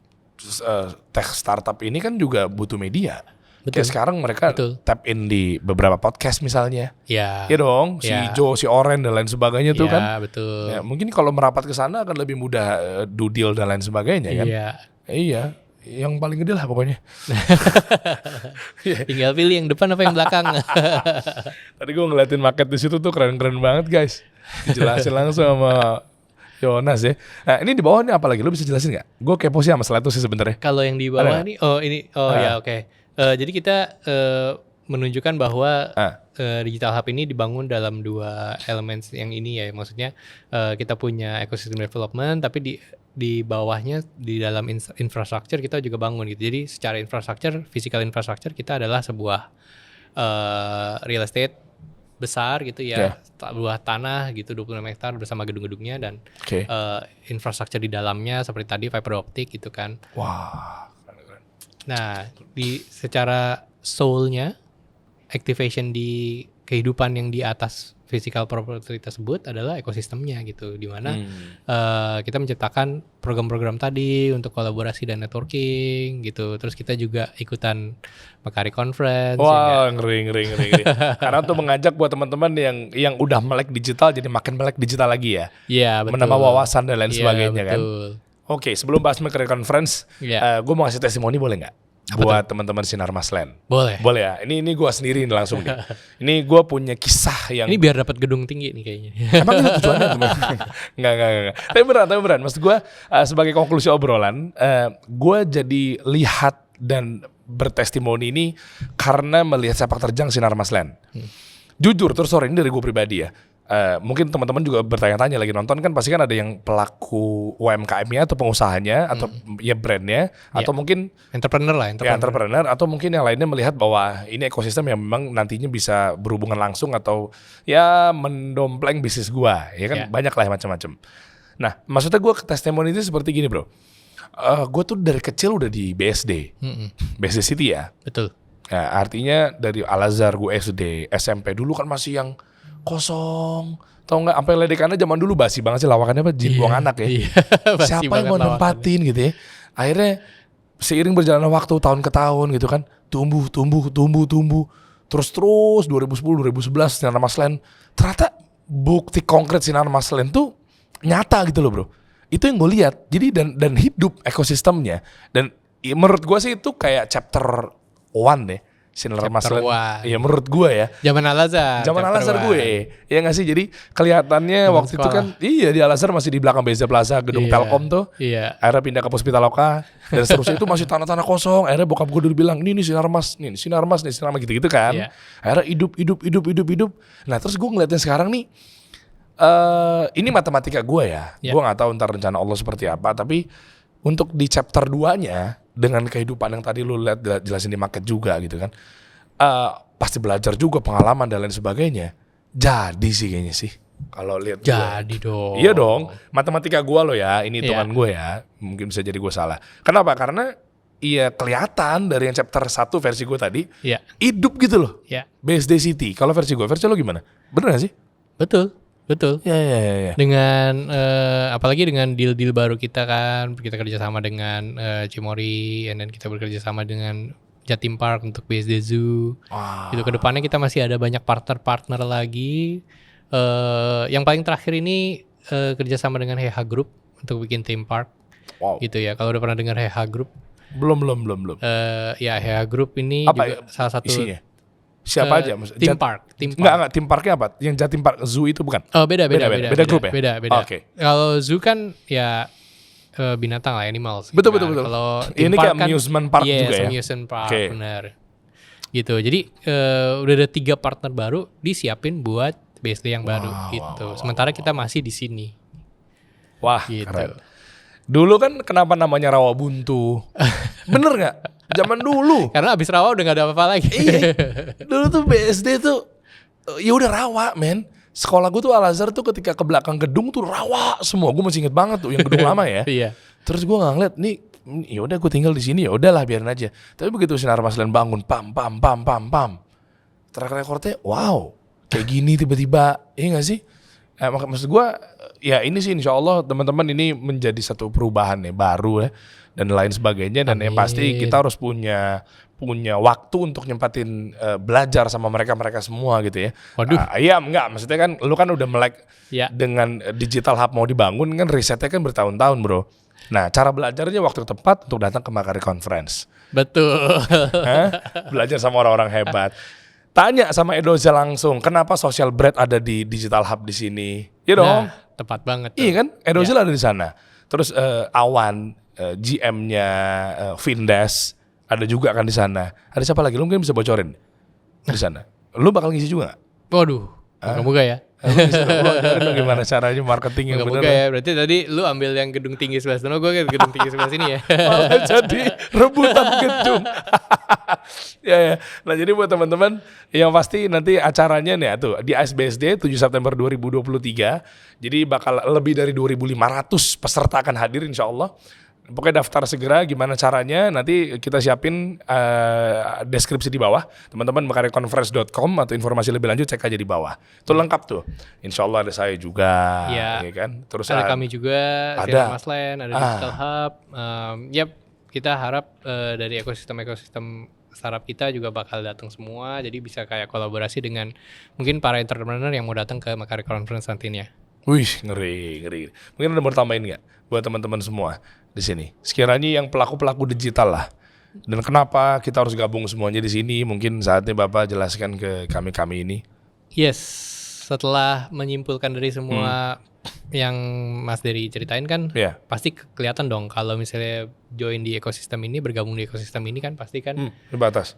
tech startup ini kan juga butuh media. Betul. Kayak sekarang mereka tap in di beberapa podcast misalnya. Ya. Iya dong, si Joe, si Oren dan lain sebagainya tuh kan. Iya, betul. Ya, mungkin kalau merapat ke sana akan lebih mudah do deal dan lain sebagainya kan. Iya, yang paling gede lah pokoknya. Tinggal pilih yang depan apa yang belakang. Tadi gue ngeliatin market di situ tuh keren-keren banget guys. Dijelasin langsung sama Jonas ya. Nah ini di bawah ini apa lagi? Lu bisa jelasin nggak? Gue kepo sih sama slide itu sih sebenarnya. Kalau yang di bawah nih, oke. Jadi kita menunjukkan bahwa Digital Hub ini dibangun dalam dua elemen yang ini ya. Maksudnya kita punya ecosystem development, tapi di bawahnya di dalam infrastructure kita juga bangun gitu. Jadi secara infrastructure, physical infrastructure kita adalah sebuah real estate besar gitu ya, luas tanah gitu 26 hektar bersama gedung-gedungnya dan infrastruktur di dalamnya seperti tadi fiber optik gitu kan. Wah, keren. Nah, di secara soul-nya activation di kehidupan yang di atas physical property tersebut adalah ekosistemnya gitu, di mana kita menciptakan program-program tadi untuk kolaborasi dan networking gitu. Terus kita juga ikutan Makari Conference. Wah, ngeri. Karena tuh mengajak buat teman-teman yang udah melek digital jadi makin melek digital lagi ya. Iya, betul. Menambah wawasan dan lain Iya, sebagainya kan. betul. Oke, sebelum bahas Makari Conference, gue mau ngasih testimoni boleh nggak? Buat teman-teman Sinar Maslen. Boleh. Boleh ya. Ini gue sendiri nih langsung nih. Ini gue punya kisah yang Ini biar dapat gedung tinggi nih kayaknya. emang itu tujuannya teman. Enggak. Tapi beneran. Maksud gue sebagai konklusi obrolan, gue jadi lihat dan bertestimoni ini karena melihat sepak terjang Sinar Maslen. Jujur, terus sorry ini dari gue pribadi ya. Mungkin teman-teman juga bertanya-tanya lagi nonton kan pasti kan ada yang pelaku UMKM-nya atau pengusahanya atau ya brandnya atau mungkin Entrepreneur lah, ya entrepreneur atau mungkin yang lainnya melihat bahwa ini ekosistem yang memang nantinya bisa berhubungan langsung atau ya mendompleng bisnis gua ya kan banyak lah macam-macam. Nah maksudnya gua ke testimoni itu seperti gini bro, gua tuh dari kecil udah di BSD, BSD City ya. Betul. Nah, artinya dari Al-Azhar gue SD, SMP dulu kan masih yang kosong. Tau nggak sampai ledekannya zaman dulu basi banget sih lawakannya apa jin buang anak ya. Siapa yang mau nempatin gitu ya. Akhirnya seiring berjalannya waktu tahun ke tahun gitu kan tumbuh. Terus 2010 2011 Sinar Maslen ternyata bukti konkret Sinar Maslen tuh nyata gitu loh bro. Itu yang gue lihat. Jadi dan hidup ekosistemnya dan menurut gue sih itu kayak chapter 1 deh. Sinar Maslen. Iya menurut gue ya. Zaman Al-Azhar. gue. Ya nggak sih? Jadi kelihatannya zaman waktu sekolah. Itu kan iya di Al-Azhar masih di belakang BZ Plaza gedung Telkom tuh. Iya. Akhirnya pindah ke Puspitaloka dan seterusnya itu masih tanah-tanah kosong. Akhirnya bokap gue dulu bilang, "Ini Sinar Mas gitu-gitu kan." Iya. Akhirnya hidup. Nah, terus gue ngeliatnya sekarang nih ini matematika gue ya. Gue nggak tahu ntar rencana Allah seperti apa, tapi untuk di chapter 2-nya dengan kehidupan yang tadi lu lihat jelasin di market juga gitu kan. Pasti belajar juga pengalaman dan lain sebagainya. Jadi sih kayaknya sih. Kalau lihat jadi dong. Iya dong. Matematika gua lo ya, ini hitungan gue ya. Mungkin bisa jadi gue salah. Kenapa? Karena iya kelihatan dari yang chapter 1 versi gue tadi. Iya. Hidup gitu loh. Iya. BSD City. Kalau versi lo gimana? Bener gak sih? Betul. Ya. Dengan apalagi dengan deal-deal baru kita kan, kita kerjasama dengan Cimory, dan kita bekerja sama dengan Jatim Park untuk BSD Zoo. Itu kedepannya kita masih ada banyak partner lagi. Yang paling terakhir ini kerjasama dengan Heha Group untuk bikin theme park. Gitu ya. Kalau udah pernah dengar Heha Group? Belum. Ya Heha Group ini apa juga salah satu isinya? Siapa aja? Theme park. Enggak, theme parknya apa? Yang Jatim Park Zoo itu bukan? Oh, beda grup ya? Beda. Oke. Kalau zoo kan ya binatang lah, animals. Betul. Kalau ini kayak kan, amusement park juga ya? Amusement park, benar. Gitu, jadi udah ada 3 partner baru disiapin buat BSD yang baru gitu. Sementara kita masih di sini. Wah, gitu. Keren. Dulu kan kenapa namanya Rawabuntu? Bener nggak? Zaman dulu. Karena abis rawa udah gak ada apa-apa lagi. Iya. Dulu tuh BSD tuh ya udah rawa, men. Sekolah gue tuh Al-Azhar tuh ketika ke belakang gedung tuh rawa semua. Gue masih inget banget tuh yang gedung lama ya. Iya. Terus gue nggak ngeliat nih, ya udah gue tinggal di sini ya udahlah biarin aja. Tapi begitu Sinar Maslen bangun, pam. Track recordnya, wow, kayak gini tiba-tiba, iya nggak sih? Maksud gue, ya ini sih insya Allah teman-teman ini menjadi satu perubahan ya baru ya. Dan lain sebagainya dan yang pasti kita harus punya waktu untuk nyempatin belajar sama mereka semua gitu ya. Waduh. Iya enggak, maksudnya kan lu kan udah melek dengan digital hub mau dibangun kan risetnya kan bertahun-tahun bro. Nah cara belajarnya waktu tepat untuk datang ke Makari Conference. Betul. Belajar sama orang-orang hebat. Tanya sama Edozel langsung kenapa Social Bread ada di digital hub di sini. Iya dong. Nah, tepat banget. Iya kan Edozel ada di sana. Terus Awan GM-nya Vindes ada juga kan di sana. Ada siapa lagi? Lu mungkin bisa bocorin di sana. Lu bakal ngisi juga gak? Waduh, moga-moga ya. Lu gimana caranya marketing yang bener? Moga-moga ya. Berarti tadi lu ambil yang gedung tinggi sebelah sana, gue gedung tinggi sebelah sini ya. Malah jadi rebutan gedung. ya. Nah jadi buat teman-teman yang pasti nanti acaranya nih tuh di ASBSD 7 September 2023. Jadi bakal lebih dari 2.500 peserta akan hadir insya Allah. Pokoknya daftar segera, gimana caranya nanti kita siapin deskripsi di bawah. Teman-teman mekaryaconference.com atau informasi lebih lanjut cek aja di bawah. Itu lengkap tuh. Insya Allah ada saya juga, Ya. ya kan. Terus Ada kami juga, ada. Sinar Masland, ada Digital Hub. Kita harap dari ekosistem startup kita juga bakal datang semua. Jadi bisa kayak kolaborasi dengan mungkin para entrepreneur yang mau datang ke Makarya Conference nantinya. Wih, ngeri. Mungkin ada mau tambahin nggak buat teman-teman semua di sini? Sekiranya yang pelaku-pelaku digital lah. Dan kenapa kita harus gabung semuanya di sini? Mungkin saatnya Bapak jelaskan ke kami ini. Yes, setelah menyimpulkan dari semua yang Mas Dery ceritain kan, Ya. pasti kelihatan dong kalau misalnya join di ekosistem ini, bergabung di ekosistem ini kan pasti kan Di batas.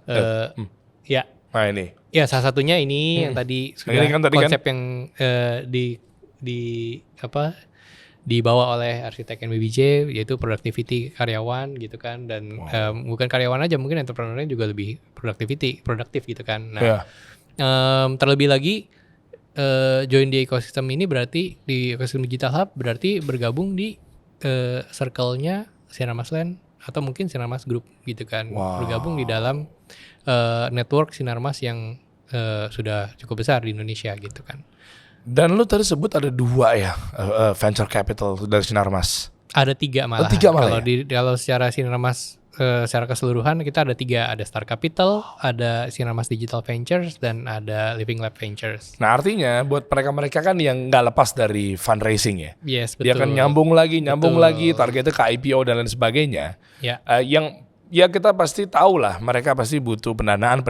ya. Nah ini. Ya salah satunya ini yang tadi sudah Ini kan tadi konsep yang dibawa oleh arsitek NBBJ, yaitu productivity karyawan gitu kan, dan bukan karyawan aja, mungkin entrepreneurnya juga lebih produktif gitu kan. Nah, Ya. Terlebih lagi join di ekosistem ini berarti di ekosistem Digital Hub berarti bergabung di circle-nya Sinar Masland atau mungkin Sinar Mas Group gitu kan. Bergabung di dalam network Sinar Mas yang sudah cukup besar di Indonesia gitu kan. Dan lu tadi sebut ada 2 ya venture capital dari Sinar Mas. Ada 3 malah. 3 malah Kalau secara Sinar Mas secara keseluruhan kita ada 3, ada Star Capital, ada Sinar Mas Digital Ventures, dan ada Living Lab Ventures. Nah artinya buat mereka kan yang nggak lepas dari fundraising ya. Yes, betul. Dia akan nyambung lagi, targetnya ke IPO dan lain sebagainya. Ya. Yang ya kita pasti tahu lah, mereka pasti butuh pendanaan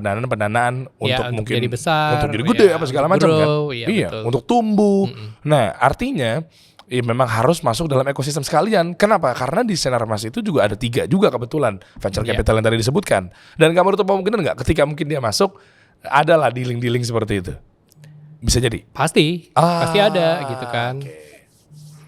untuk mungkin jadi besar, untuk jadi gede apa segala macam kan. Iya, betul. Untuk tumbuh. Nah, artinya memang harus masuk dalam ekosistem sekalian. Kenapa? Karena di Sinar Mas itu juga ada 3 juga kebetulan venture capital yang tadi disebutkan. Dan kamu tuh kemungkinan nggak ketika mungkin dia masuk adalah dealing seperti itu. Bisa jadi. Pasti ada gitu kan.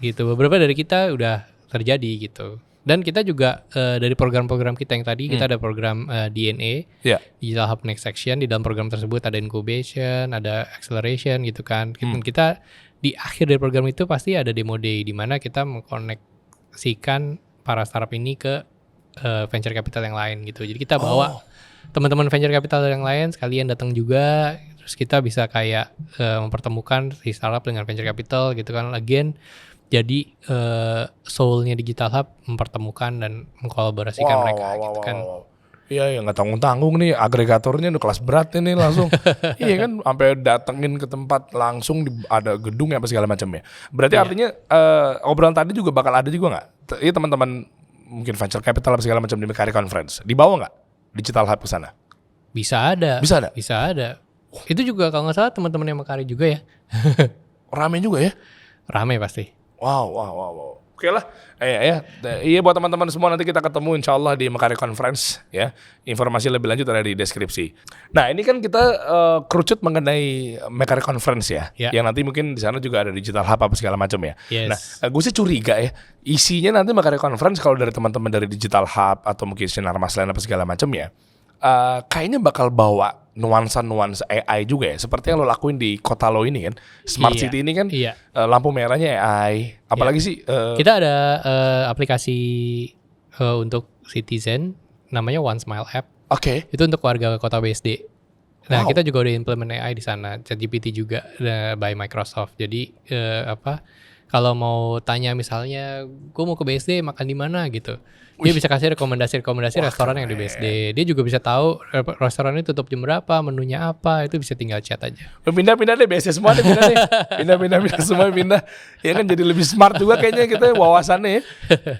Gitu. Beberapa dari kita udah terjadi gitu. Dan kita juga dari program-program kita yang tadi, kita ada program DNA, Digital Hub Next Action. Di dalam program tersebut ada incubation, ada acceleration gitu kan. Kita di akhir dari program itu pasti ada demo day di mana kita mengkoneksikan para startup ini ke venture capital yang lain gitu. Jadi kita bawa teman-teman venture capital yang lain sekalian datang juga. Terus kita bisa kayak mempertemukan si startup dengan venture capital gitu kan. Again, jadi soul-nya Digital Hub mempertemukan dan mengkolaborasikan mereka gitu kan. Iya, nggak tanggung-tanggung nih, agregatornya udah kelas berat ini langsung. Iya kan, sampai datengin ke tempat langsung ada gedung apa segala macam ya. Berarti artinya obrolan tadi juga bakal ada juga nggak? Iya teman-teman mungkin venture capital apa segala macam di Makarya Conference, dibawa nggak Digital Hub ke sana? Bisa ada. Itu juga kalau nggak salah teman-teman yang Makarya juga ya. Rame juga ya? Rame pasti. Wow. Oke lah, iya buat teman-teman semua nanti kita ketemu insya Allah di Makarya Conference ya. Informasi lebih lanjut ada di deskripsi. Nah ini kan kita kerucut mengenai Makarya Conference ya, yang nanti mungkin di sana juga ada Digital Hub apa segala macam ya. Yes. Nah gue sih curiga ya, isinya nanti Makarya Conference kalau dari teman-teman dari Digital Hub atau mungkin Sinar Masland apa segala macam ya, kayaknya bakal bawa nuansa AI juga ya, seperti yang lo lakuin di kota lo ini kan, Smart City ini kan, lampu merahnya AI, apalagi sih? Kita ada aplikasi untuk citizen, namanya One Smile App. Oke. Itu untuk warga kota BSD. Nah kita juga udah implement AI di sana, ChatGPT juga by Microsoft. Jadi kalau mau tanya misalnya, gue mau ke BSD makan di mana gitu. Dia bisa kasih rekomendasi restoran yang di BSD. Dia juga bisa tahu restorannya tutup jam berapa, menunya apa, itu bisa tinggal chat aja. Pindah-pindah deh BSD semua deh, pindah semua pindah. Ya kan jadi lebih smart juga kayaknya kita wawasannya ya.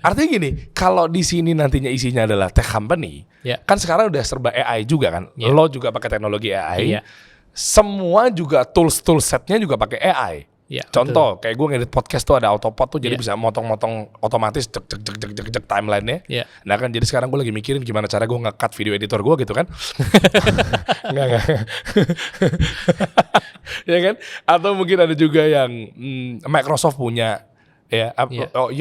Artinya gini, kalau di sini nantinya isinya adalah tech company, kan sekarang udah serba AI juga kan. Lo juga pakai teknologi AI. Semua juga tools setnya juga pakai AI. Contoh kayak gue ngedit podcast tuh ada autopod tuh, jadi bisa motong-motong otomatis cek timelinenya. Nah kan jadi sekarang gue lagi mikirin gimana cara gue nge-cut video editor gue gitu kan. Nggak. Ya kan? Atau mungkin ada juga yang Microsoft punya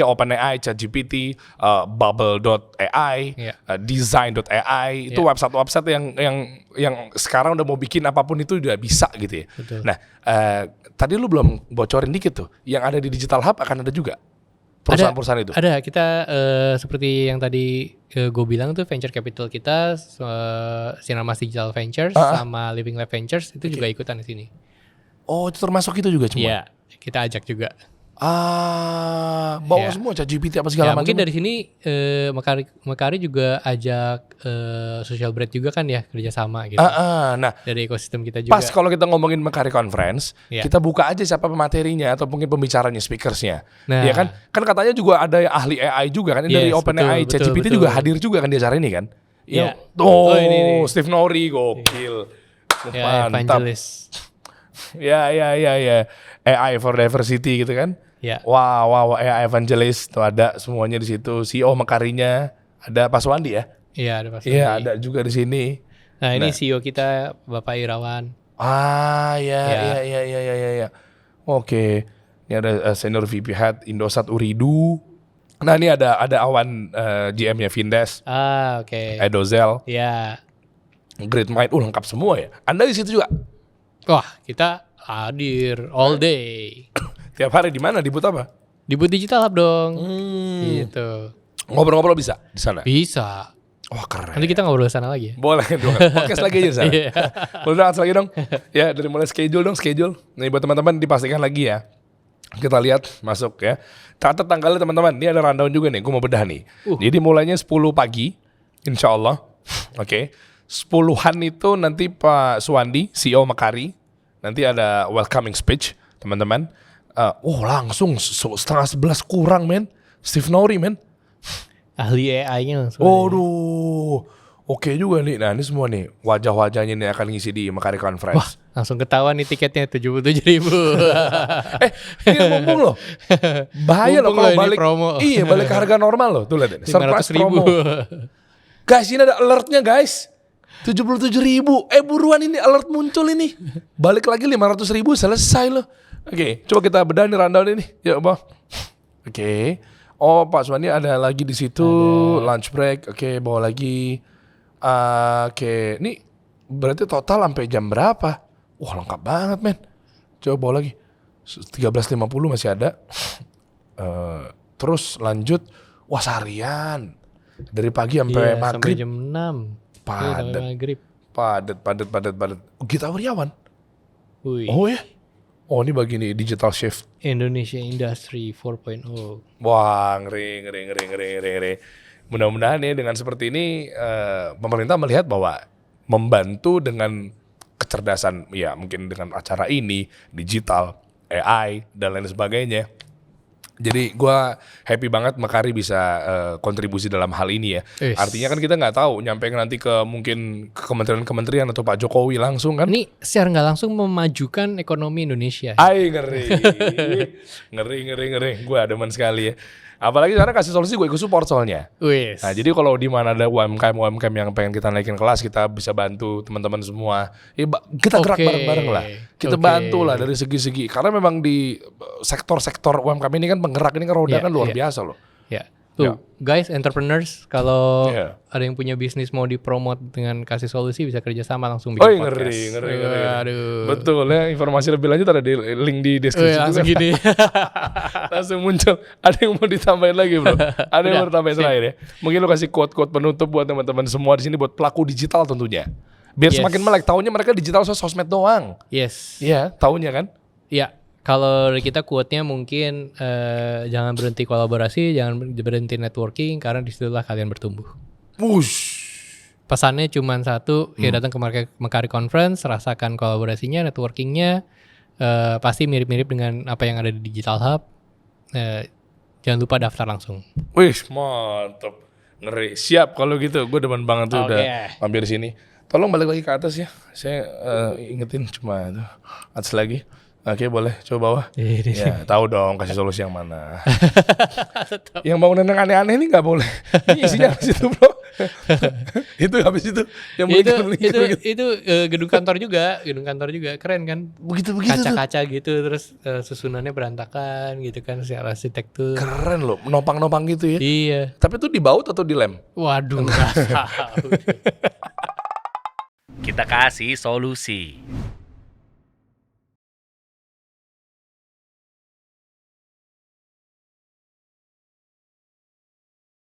OpenAI, ChatGPT, Bubble.ai, Design.ai, itu website yang sekarang udah mau bikin apapun itu udah bisa gitu ya. Betul. Nah, tadi lu belum bocorin dikit tuh, yang ada di Digital Hub akan ada juga. perusahaan-perusahaan itu? Ada, kita seperti yang tadi gue bilang tuh venture capital kita, Sinarmas Digital Ventures sama Living Lab Ventures itu juga ikutan di sini. Oh, itu termasuk itu juga semua? Iya, kita ajak juga. Bawa semua ChatGPT apa segala Ya, macam. mungkin dari sini Mekari juga ajak Social Bread juga kan ya kerjasama gitu. Nah, Dari ekosistem kita juga. pas kalau kita ngomongin Mekari Conference, Iya. kita buka aja siapa pematerinya atau mungkin pembicaranya, speakersnya. Nah. Ya kan? Kan katanya juga ada yang ahli AI juga kan, dari Yes, OpenAI, betul, ChatGPT betul. juga hadir juga kan di acara ini kan? Iya. Oh, ini. Steve Nori gokil. Ya, Mantap. evangelis. Ya. AI for diversity gitu kan? Ya. Wow, AI evangelist tuh ada semuanya di situ. CEO Mekarinya ada Pak Suwandi ya? Iya, ada pasti. Iya, ada juga di sini. Nah, ini CEO kita Bapak Irawan. Ya. Oke. Ini ada senior VP Head Indosat Uridu. Nah, ini ada Awan GM-nya Vindes, Oke. Edozel, Ya. Great Mind. Lengkap semua ya. Anda di situ juga. Wah, kita hadir all day. Tiap hari di mana? Di booth apa? Di Booth Digital Hub dong. Gitu. Ngobrol-ngobrol bisa di sana. Bisa. Wah, keren. Nanti kita ngobrol sana lagi ya. Boleh dong. Podcast lagi aja di sana. Iya. Boleh dong, lagi dong. Ya, dari mulai schedule. Nih buat teman-teman dipastikan lagi ya. Kita lihat masuk ya. Catat tanggalnya teman-teman. Ini ada rundown juga nih. Gue mau bedah nih. Jadi mulainya 10 pagi. Insya Allah. Oke. 10-an itu nanti Pak Suwandi, CEO Mekari. Nanti ada welcoming speech, teman-teman. Langsung 10:30 kurang, men. Steve Nori, men. Ahli AI-nya langsung. Waduh. Oke juga nih. Nah, ini semua nih wajah-wajahnya nih akan ngisi di Mekari Conference. Wah, langsung ketahuan nih tiketnya 77.000. Ini mumpung loh. Bahaya loh Mumpung kalau loh ini balik. promo. Iya, balik ke harga normal loh. Tuh lihat ini. Surprise 500.000. promo. Guys, ini ada alertnya guys. 77.000. Buruan ini alert muncul ini. Balik lagi 500.000 selesai loh. Oke, coba kita bedah nih rundown ini. Yuk, Bang. Oke. Oh, Pak Suwandi ada lagi di situ. Lunch break. Oke, bawa lagi. Oke, ini berarti total sampai jam berapa? Wah, lengkap banget, men. Coba bawa lagi. 13.50 masih ada. Terus lanjut. Wah, seharian. Dari pagi sampai Iya, sampai maghrib. jam 6. Padat. Iya, sampai maghrib. Padat. Gita Wirjawan. Wih. Oh ya? Oh, ini bagi nih digital shift. Indonesia Industry 4.0. Wah, ngeri. Mudah-mudahan ya dengan seperti ini pemerintah melihat bahwa membantu dengan kecerdasan, ya mungkin dengan acara ini, digital, AI, dan lain sebagainya. Jadi gue happy banget Mekari bisa kontribusi dalam hal ini ya. Yes. Artinya kan kita nggak tahu nyampe nanti ke mungkin ke kementerian-kementerian atau Pak Jokowi langsung kan. Ini secara nggak langsung memajukan ekonomi Indonesia. Ay, ngeri. Gue demen sekali ya. Apalagi sekarang kasih solusi gue ikut support soalnya. Wis. Nah, jadi kalau di mana ada UMKM yang pengen kita naikin kelas, kita bisa bantu teman-teman semua. Ya, kita gerak Oke. bareng-bareng lah. Kita Oke. bantu lah dari segi-segi. Karena memang di sektor-sektor UMKM ini kan penggerak ini kan roda Iya, kan luar iya. biasa loh. Ya. Tuh, guys, entrepreneurs, kalau Iya. ada yang punya bisnis mau dipromot dengan kasih solusi bisa kerjasama langsung bikin podcast. Ngeri. Aduh. Betul ya, informasi lebih lanjut ada di link di deskripsi. Langsung juga. gini. Langsung muncul. Ada yang mau ditambahin lagi bro? Ada yang mau ditambahin terakhir ya? Mungkin lo kasih quote-quote penutup buat teman-teman semua di sini, buat pelaku digital tentunya. Biar Yes. semakin melek. Taunya mereka digital sosmed doang. Yes. Iya, taunya kan? Ya, kalau dari kita quote-nya mungkin jangan berhenti kolaborasi, jangan berhenti networking, karena disitulah kalian bertumbuh. Wush. Pesannya cuma satu, ya datang ke Mekari Conference, rasakan kolaborasinya, networkingnya, pasti mirip-mirip dengan apa yang ada di Digital Hub. Jangan lupa daftar langsung. Wih, mantap. Ngeri. Siap kalau gitu. Gue demen banget tuh Oke. udah mampir sini. Tolong balik lagi ke atas ya. Saya ingetin cuma itu. Atas lagi. Oke, boleh. Coba bawah. Ya, tahu dong kasih solusi yang mana. Yang bangunan yang aneh-aneh ini nggak boleh. Ini isinya habis itu, bro. Itu habis itu. Yang Itu gedung kantor juga, keren kan? begitu tuh. Kaca-kaca gitu, terus susunannya berantakan gitu kan, secara arsitektur. Keren loh, nopang-nopang gitu ya. Iya. Tapi itu di baut atau di lem? Waduh, nggak tahu. Kita kasih solusi.